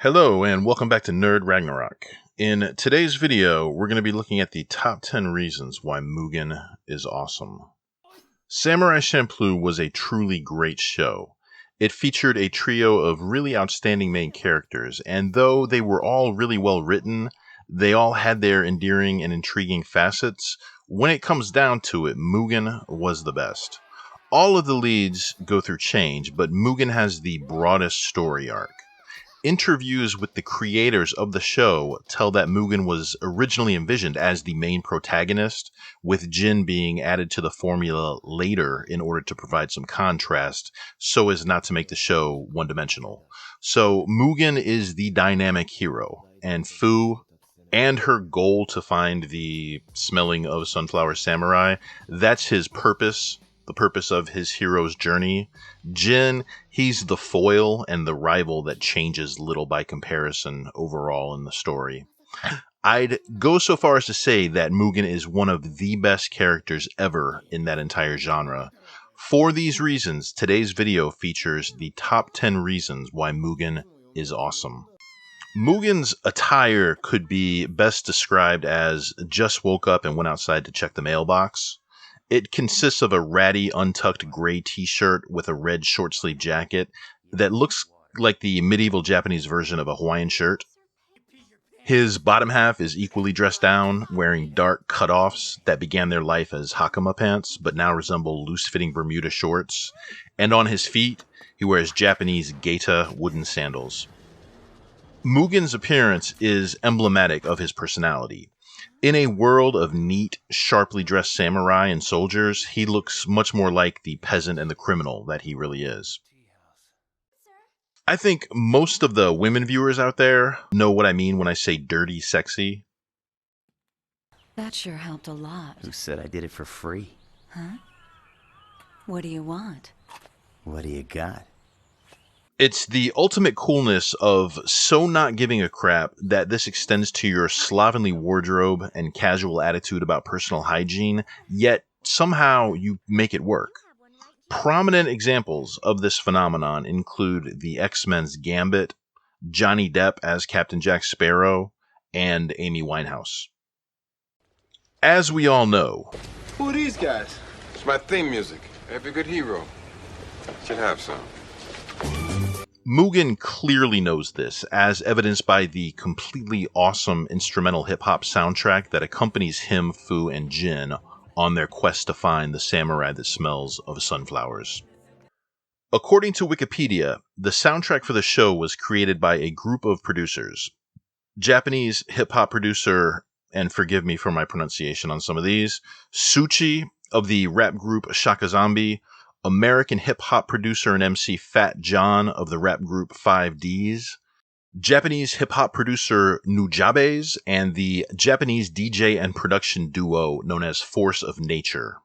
Hello and welcome back to NerdRagnarok. In today's video, we're going to be looking at the top 10 reasons why Mugen is awesome. Samurai Champloo was a truly great show. It featured a trio of really outstanding main characters, and though they were all really well written, they all had their endearing and intriguing facets. When it comes down to it, Mugen was the best. All of the leads go through change, but Mugen has the broadest story arc. Interviews with the creators of the show tell that Mugen was originally envisioned as the main protagonist, with Jinn being added to the formula later in order to provide some contrast so as not to make the show one-dimensional. So Mugen is the dynamic hero, and Fu and her goal to find the smelling of sunflower samurai, that's his purpose. The purpose of his hero's journey. Jinn, he's the foil and the rival that changes little by comparison overall in the story. I'd go so far as to say that Mugen is one of the best characters ever in that entire genre. For these reasons, today's video features the top 10 reasons why Mugen is awesome. Mugen's attire could be best described as just woke up and went outside to check the mailbox. It consists of a ratty, untucked gray t-shirt with a red short-sleeve jacket that looks like the medieval Japanese version of a Hawaiian shirt. His bottom half is equally dressed down, wearing dark cutoffs that began their life as hakama pants, but now resemble loose-fitting Bermuda shorts. And on his feet, he wears Japanese Geita wooden sandals. Mugen's appearance is emblematic of his personality. In a world of neat, sharply dressed samurai and soldiers, he looks much more like the peasant and the criminal that he really is. I think most of the women viewers out there know what I mean when I say dirty sexy. That sure helped a lot. Who said I did it for free? Huh? What do you want? What do you got? It's the ultimate coolness of so not giving a crap that this extends to your slovenly wardrobe and casual attitude about personal hygiene, yet somehow you make it work. Prominent examples of this phenomenon include the X-Men's Gambit, Johnny Depp as Captain Jack Sparrow, and Amy Winehouse. As we all know, who are these guys? It's my theme music. Every good hero should have some. Mugen clearly knows this, as evidenced by the completely awesome instrumental hip-hop soundtrack that accompanies him, Fu, and Jinn on their quest to find the samurai that smells of sunflowers. According to Wikipedia, the soundtrack for the show was created by a group of producers. Japanese hip-hop producer, and forgive me for my pronunciation on some of these, Suchi of the rap group Shaka Zombie, American hip-hop producer and MC Fat John of the rap group 5Ds, Japanese hip-hop producer Nujabes, and the Japanese DJ and production duo known as Force of Nature.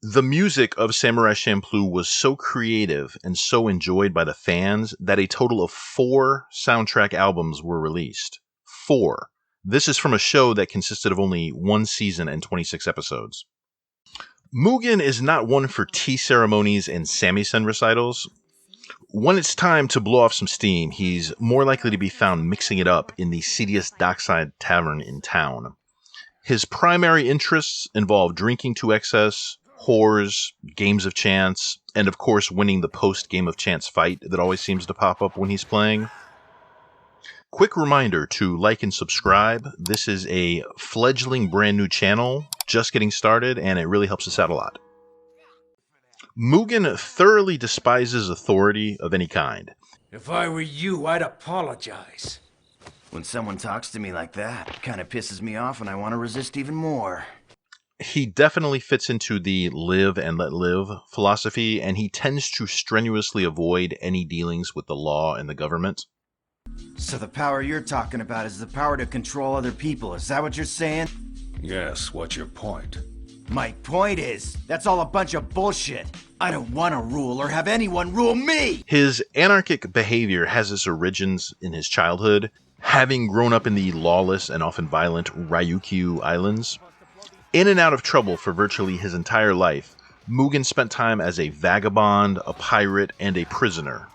The music of Samurai Champloo was so creative and so enjoyed by the fans that a total of 4 soundtrack albums were released. 4. This is from a show that consisted of only 1 season and 26 episodes. Mugen is not one for tea ceremonies and samisen recitals. When it's time to blow off some steam, he's more likely to be found mixing it up in the seediest dockside tavern in town. His primary interests involve drinking to excess, whores, games of chance, and of course winning the post-game of chance fight that always seems to pop up when he's playing. Quick reminder to like and subscribe. This is a fledgling brand new channel, just getting started, and it really helps us out a lot. Mugen thoroughly despises authority of any kind. If I were you, I'd apologize. When someone talks to me like that, it kind of pisses me off and I want to resist even more. He definitely fits into the live and let live philosophy, and he tends to strenuously avoid any dealings with the law and the government. So the power you're talking about is the power to control other people, is that what you're saying? Yes, what's your point? My point is, that's all a bunch of bullshit. I don't want to rule or have anyone rule me! His anarchic behavior has its origins in his childhood, having grown up in the lawless and often violent Ryukyu Islands. In and out of trouble for virtually his entire life, Mugen spent time as a vagabond, a pirate, and a prisoner.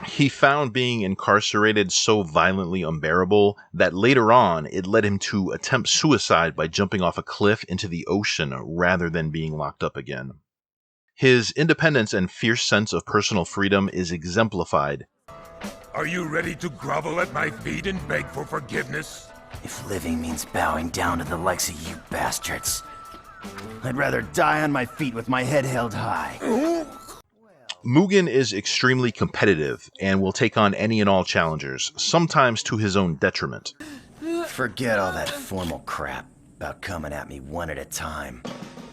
He found being incarcerated so violently unbearable that later on it led him to attempt suicide by jumping off a cliff into the ocean rather than being locked up again. His independence and fierce sense of personal freedom is exemplified. Are you ready to grovel at my feet and beg for forgiveness? If living means bowing down to the likes of you bastards, I'd rather die on my feet with my head held high. Mugen is extremely competitive and will take on any and all challengers, sometimes to his own detriment. Forget all that formal crap about coming at me one at a time.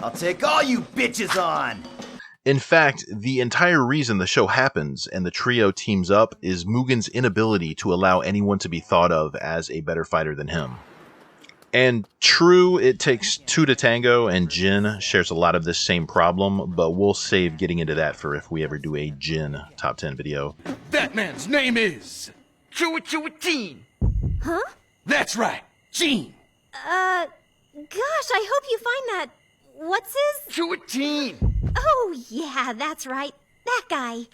I'll take all you bitches on! In fact, the entire reason the show happens and the trio teams up is Mugen's inability to allow anyone to be thought of as a better fighter than him. And true, it takes two to tango, and Jinn shares a lot of this same problem, but we'll save getting into that for if we ever do a Jinn top 10 video. That man's name is... Jinn. Huh? That's right, Jinn. Gosh, I hope you find that... What's his? Jinn. Oh, yeah, that's right. That guy.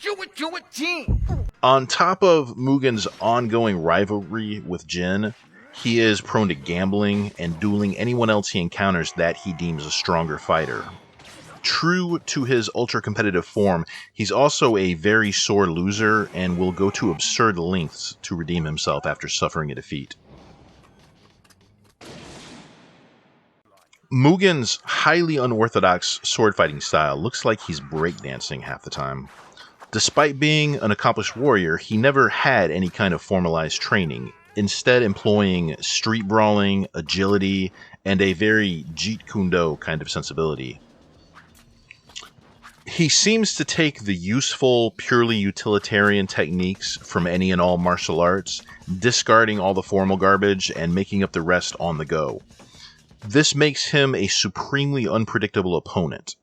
Jinn. On top of Mugen's ongoing rivalry with Jinn, he is prone to gambling and dueling anyone else he encounters that he deems a stronger fighter. True to his ultra-competitive form, he's also a very sore loser and will go to absurd lengths to redeem himself after suffering a defeat. Mugen's highly unorthodox sword-fighting style looks like he's breakdancing half the time. Despite being an accomplished warrior, he never had any kind of formalized training, instead employing street brawling, agility, and a very Jeet Kune Do kind of sensibility. He seems to take the useful, purely utilitarian techniques from any and all martial arts, discarding all the formal garbage and making up the rest on the go. This makes him a supremely unpredictable opponent.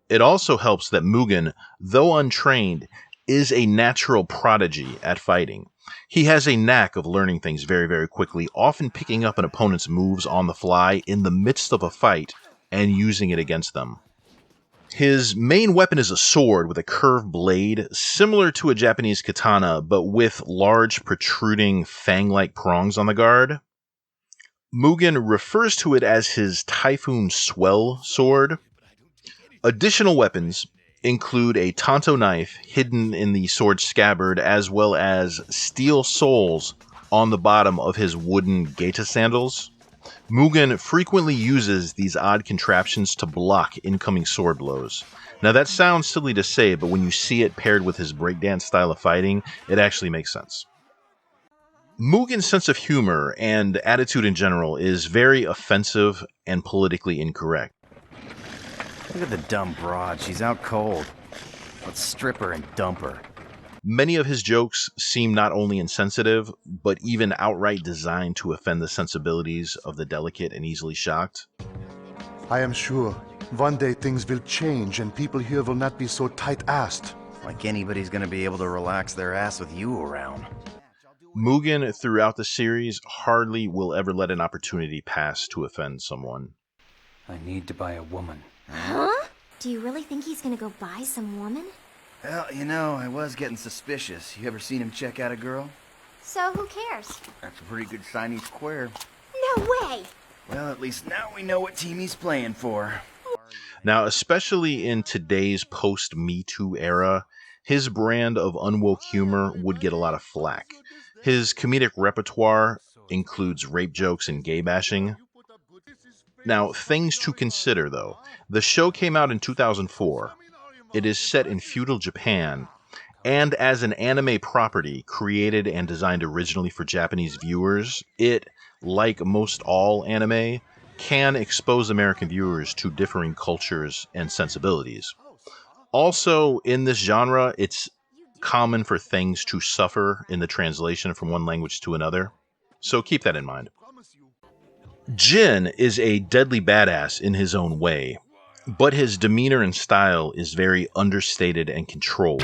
It also helps that Mugen, though untrained, is a natural prodigy at fighting. He has a knack of learning things very, very quickly, often picking up an opponent's moves on the fly in the midst of a fight and using it against them. His main weapon is a sword with a curved blade, similar to a Japanese katana, but with large protruding fang-like prongs on the guard. Mugen refers to it as his Typhoon Swell sword. Additional weapons include a Tanto knife hidden in the sword's scabbard, as well as steel soles on the bottom of his wooden Geita sandals. Mugen frequently uses these odd contraptions to block incoming sword blows. Now that sounds silly to say, but when you see it paired with his breakdance style of fighting, it actually makes sense. Mugen's sense of humor and attitude in general is very offensive and politically incorrect. Look at the dumb broad, she's out cold. Let's strip her and dump her. Many of his jokes seem not only insensitive, but even outright designed to offend the sensibilities of the delicate and easily shocked. I am sure one day things will change and people here will not be so tight-assed. Like anybody's gonna be able to relax their ass with you around. Mugen, throughout the series, hardly will ever let an opportunity pass to offend someone. I need to buy a woman. Huh? Do you really think he's gonna go buy some woman? Well, you know, I was getting suspicious. You ever seen him check out a girl? So who cares? That's a pretty good sign he's queer. No way! Well, at least now we know what team he's playing for. Now, especially in today's post-Me Too era, his brand of unwoke humor would get a lot of flack. His comedic repertoire includes rape jokes and gay bashing. Now, things to consider, though. The show came out in 2004. It is set in feudal Japan, and as an anime property created and designed originally for Japanese viewers, it, like most all anime, can expose American viewers to differing cultures and sensibilities. Also, in this genre, it's common for things to suffer in the translation from one language to another, so keep that in mind. Jinn is a deadly badass in his own way, but his demeanor and style is very understated and controlled.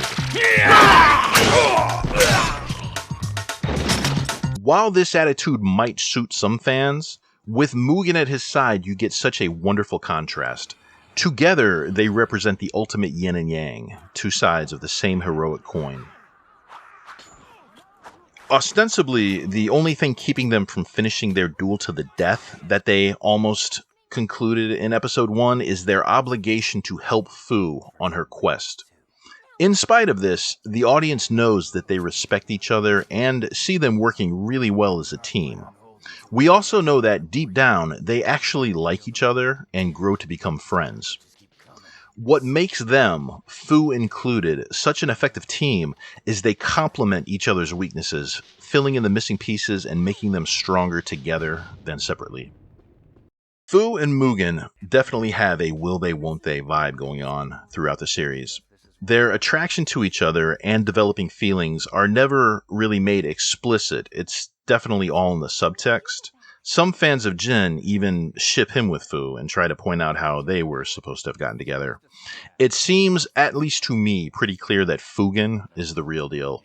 While this attitude might suit some fans, with Mugen at his side you get such a wonderful contrast. Together, they represent the ultimate yin and yang, two sides of the same heroic coin. Ostensibly, the only thing keeping them from finishing their duel to the death that they almost concluded in episode 1 is their obligation to help Fu on her quest. In spite of this, the audience knows that they respect each other and see them working really well as a team. We also know that deep down, they actually like each other and grow to become friends. What makes them, Fu included, such an effective team is they complement each other's weaknesses, filling in the missing pieces and making them stronger together than separately. Fu and Mugen definitely have a will they won't they vibe going on throughout the series. Their attraction to each other and developing feelings are never really made explicit. It's definitely all in the subtext. Some fans of Jinn even ship him with Fu and try to point out how they were supposed to have gotten together. It seems, at least to me, pretty clear that Fugen is the real deal.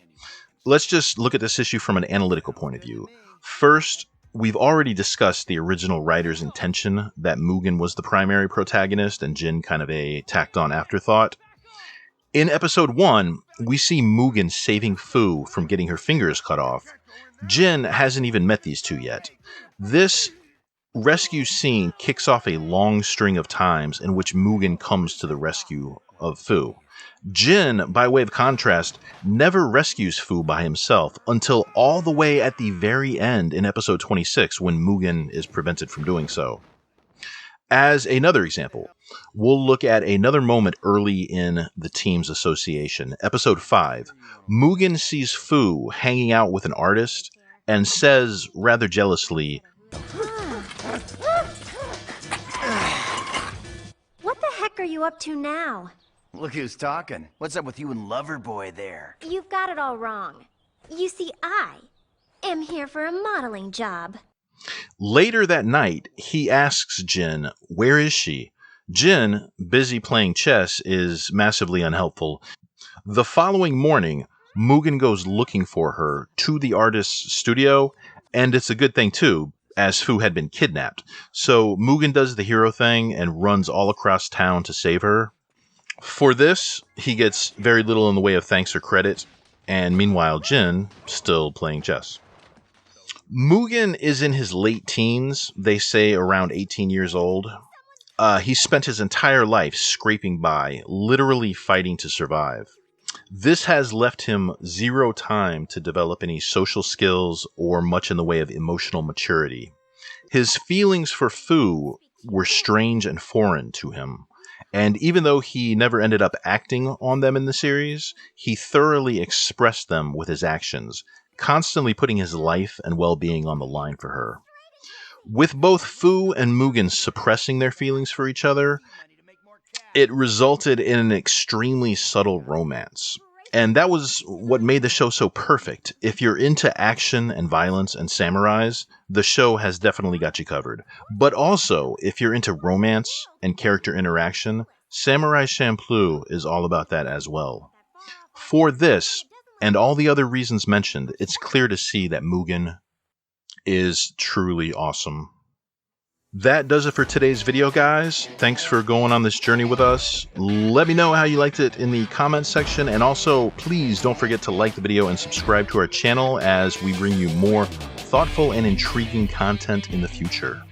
Let's just look at this issue from an analytical point of view. First, we've already discussed the original writer's intention that Mugen was the primary protagonist and Jinn kind of a tacked-on afterthought. In episode 1, we see Mugen saving Fu from getting her fingers cut off. Jinn hasn't even met these two yet. This rescue scene kicks off a long string of times in which Mugen comes to the rescue of Fu. Jinn, by way of contrast, never rescues Fu by himself until all the way at the very end in episode 26 when Mugen is prevented from doing so. As another example, we'll look at another moment early in the team's association. Episode 5, Mugen sees Fu hanging out with an artist and says, rather jealously, What the heck are you up to now? Look who's talking. What's up with you and Loverboy there? You've got it all wrong. You see, I am here for a modeling job. Later that night, he asks Jinn, where is she? Jinn, busy playing chess, is massively unhelpful. The following morning, Mugen goes looking for her to the artist's studio, and it's a good thing too, as Fu had been kidnapped. So Mugen does the hero thing and runs all across town to save her. For this, he gets very little in the way of thanks or credit, and meanwhile Jinn still playing chess. Mugen is in his late teens, they say around 18 years old. He spent his entire life scraping by, literally fighting to survive. This has left him zero time to develop any social skills or much in the way of emotional maturity. His feelings for Fu were strange and foreign to him, and even though he never ended up acting on them in the series, he thoroughly expressed them with his actions, constantly putting his life and well-being on the line for her. With both Fu and Mugen suppressing their feelings for each other, it resulted in an extremely subtle romance. And that was what made the show so perfect. If you're into action and violence and samurais, the show has definitely got you covered. But also, if you're into romance and character interaction, Samurai Champloo is all about that as well. For this, and all the other reasons mentioned, it's clear to see that Mugen is truly awesome. That does it for today's video, guys. Thanks for going on this journey with us. Let me know how you liked it in the comments section, and also please don't forget to like the video and subscribe to our channel as we bring you more thoughtful and intriguing content in the future.